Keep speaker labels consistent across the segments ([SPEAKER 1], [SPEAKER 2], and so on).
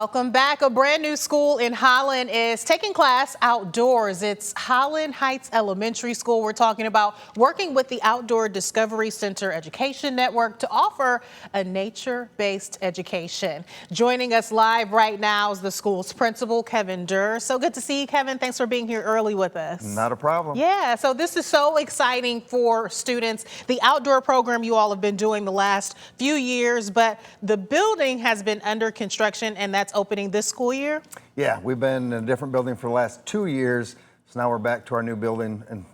[SPEAKER 1] Welcome back. A brand new school in Holland is taking class outdoors. It's Holland Heights Elementary School. We're talking about working with the Outdoor Discovery Center Education Network to offer a nature-based education. Joining us live right now is the school's principal, Kevin Durr. So good to see you, Kevin. Thanks for being here early with us.
[SPEAKER 2] Not a problem.
[SPEAKER 1] Yeah, so this is so exciting for students. The outdoor program you all have been doing the last few years, but the building has been under construction, and that's opening this school year?
[SPEAKER 2] Yeah, we've been in a different building for the last 2 years, so now we're back to our new building and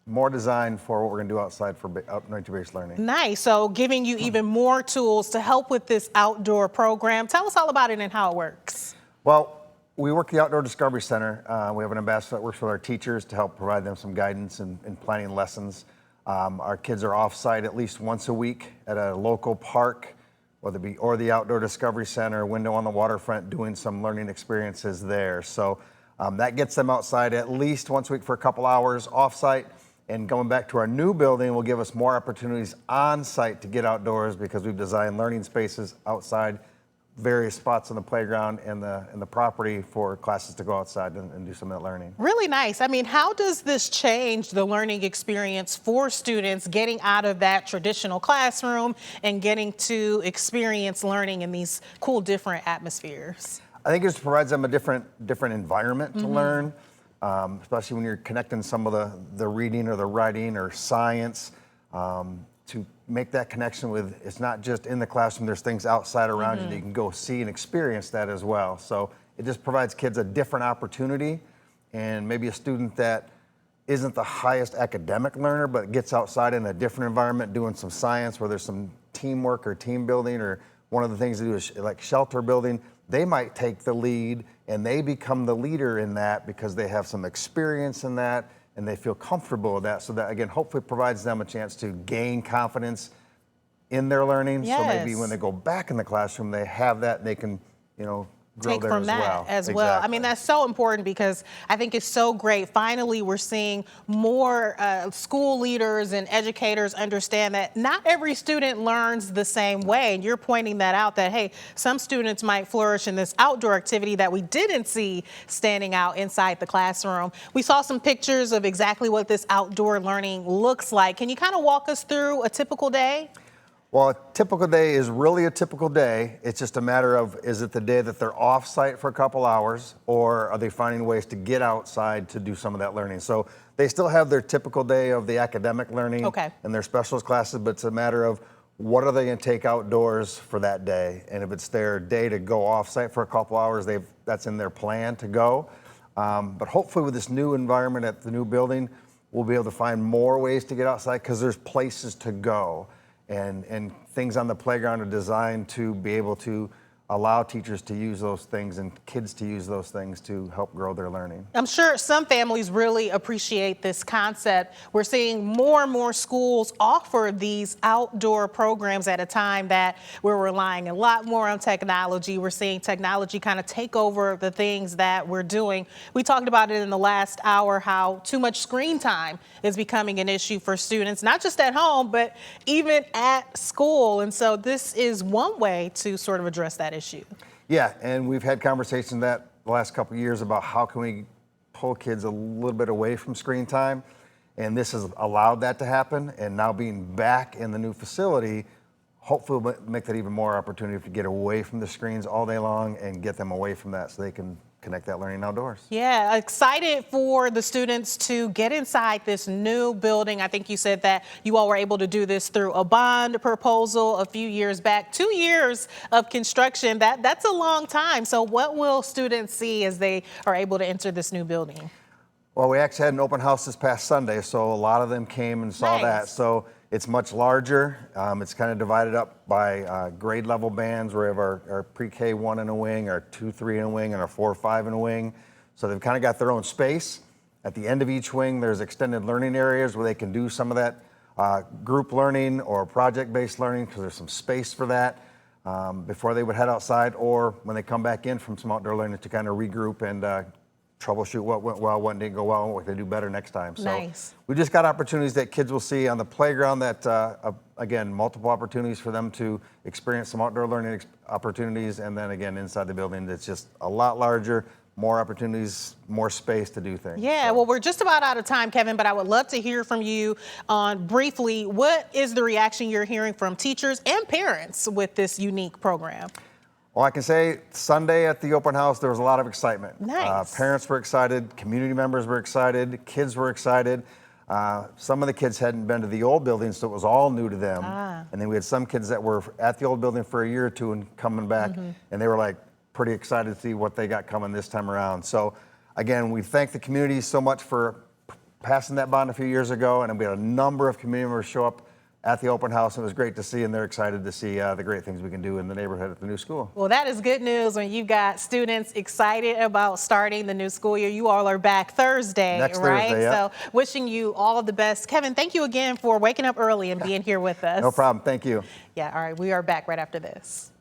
[SPEAKER 2] more designed for what we're going to do outside for nature-based learning.
[SPEAKER 1] Nice. So giving you even more tools to help with this outdoor program. Tell us all about it and how it works.
[SPEAKER 2] Well, we work at the Outdoor Discovery Center. We have an ambassador that works with our teachers to help provide them some guidance in planning lessons. Our kids are off-site at least once a week at a local park, whether it be or the Outdoor Discovery Center, window on the waterfront, doing some learning experiences there. So that gets them outside at least once a week for a couple hours off-site. And going back to our new building will give us more opportunities on-site to get outdoors because we've designed learning spaces outside, various spots on the playground and the property for classes to go outside and do some of that learning.
[SPEAKER 1] Really nice. I mean, how does this change the learning experience for students getting out of that traditional classroom and getting to experience learning in these cool different atmospheres?
[SPEAKER 2] I think it just provides them a different environment to learn, especially when you're connecting some of the reading or the writing or science to make that connection with, it's not just in the classroom, there's things outside around you that you can go see and experience that as well. So it just provides kids a different opportunity, and maybe a student that isn't the highest academic learner but gets outside in a different environment doing some science where there's some teamwork or team building, or one of the things to do is like shelter building. They might take the lead and they become the leader in that because they have some experience in that and they feel comfortable with that. So that, again, hopefully provides them a chance to gain confidence in their learning.
[SPEAKER 1] Yes.
[SPEAKER 2] So maybe when they go back in the classroom, they have that and they can, grow
[SPEAKER 1] Take
[SPEAKER 2] there
[SPEAKER 1] from
[SPEAKER 2] as
[SPEAKER 1] that
[SPEAKER 2] well.
[SPEAKER 1] as well. I mean,
[SPEAKER 2] Exactly.
[SPEAKER 1] that's so important because I think it's so great. Finally, we're seeing more school leaders and educators understand that not every student learns the same way. And you're pointing that out that, hey, some students might flourish in this outdoor activity that we didn't see standing out inside the classroom. We saw some pictures of exactly what this outdoor learning looks like. Can you kind of walk us through a typical day?
[SPEAKER 2] Well, a typical day is really a typical day. It's just a matter of, is it the day that they're off-site for a couple hours, or are they finding ways to get outside to do some of that learning? So they still have their typical day of the academic learning and their specialist classes, but it's a matter of what are they going to take outdoors for that day? And if it's their day to go off-site for a couple hours, that's in their plan to go. But hopefully with this new environment at the new building, we'll be able to find more ways to get outside because there's places to go. And things on the playground are designed to be able to allow teachers to use those things and kids to use those things to help grow their learning.
[SPEAKER 1] I'm sure some families really appreciate this concept. We're seeing more and more schools offer these outdoor programs at a time that we're relying a lot more on technology. We're seeing technology kind of take over the things that we're doing. We talked about it in the last hour, how too much screen time is becoming an issue for students, not just at home, but even at school. And so this is one way to sort of address that issue.
[SPEAKER 2] Yeah, and we've had conversations that the last couple of years about how can we pull kids a little bit away from screen time, and this has allowed that to happen. And now being back in the new facility, hopefully will make that even more opportunity to get away from the screens all day long and get them away from that so they can connect that learning outdoors.
[SPEAKER 1] Yeah, excited for the students to get inside this new building. I think you said that you all were able to do this through a bond proposal a few years back. 2 years of construction, that's a long time. So what will students see as they are able to enter this new building?
[SPEAKER 2] Well, we actually had an open house this past Sunday, so a lot of them came and saw that. So it's much larger. It's kind of divided up by grade level bands. We have our pre-K 1 in a wing, our 2-3 in a wing, and our 4-5 in a wing. So they've kind of got their own space. At the end of each wing, there's extended learning areas where they can do some of that group learning or project-based learning because there's some space for that before they would head outside, or when they come back in from some outdoor learning to kind of regroup and troubleshoot what went well, what didn't go well, and what they do better next time. So
[SPEAKER 1] Nice.
[SPEAKER 2] we just got opportunities that kids will see on the playground that, again, multiple opportunities for them to experience some outdoor learning opportunities. And then again, inside the building, it's just a lot larger, more opportunities, more space to do things.
[SPEAKER 1] Yeah, well, we're just about out of time, Kevin, but I would love to hear from you on briefly, what is the reaction you're hearing from teachers and parents with this unique program?
[SPEAKER 2] Well, I can say Sunday at the open house, there was a lot of excitement.
[SPEAKER 1] Nice.
[SPEAKER 2] Parents were excited, community members were excited, kids were excited. Some of the kids hadn't been to the old building, so it was all new to them. And then we had some kids that were at the old building for a year or two and coming back, and they were like pretty excited to see what they got coming this time around. So again, we thank the community so much for passing that bond a few years ago, and we had a number of community members show up at the open house. It was great to see, and they're excited to see the great things we can do in the neighborhood at the new school.
[SPEAKER 1] Well, that is good news when you've got students excited about starting the new school year. You all are back Thursday,
[SPEAKER 2] Next
[SPEAKER 1] right?
[SPEAKER 2] Thursday, yeah.
[SPEAKER 1] So wishing you all of the best. Kevin, thank you again for waking up early and being here with us.
[SPEAKER 2] No problem. Thank you.
[SPEAKER 1] Yeah, all right. We are back right after this.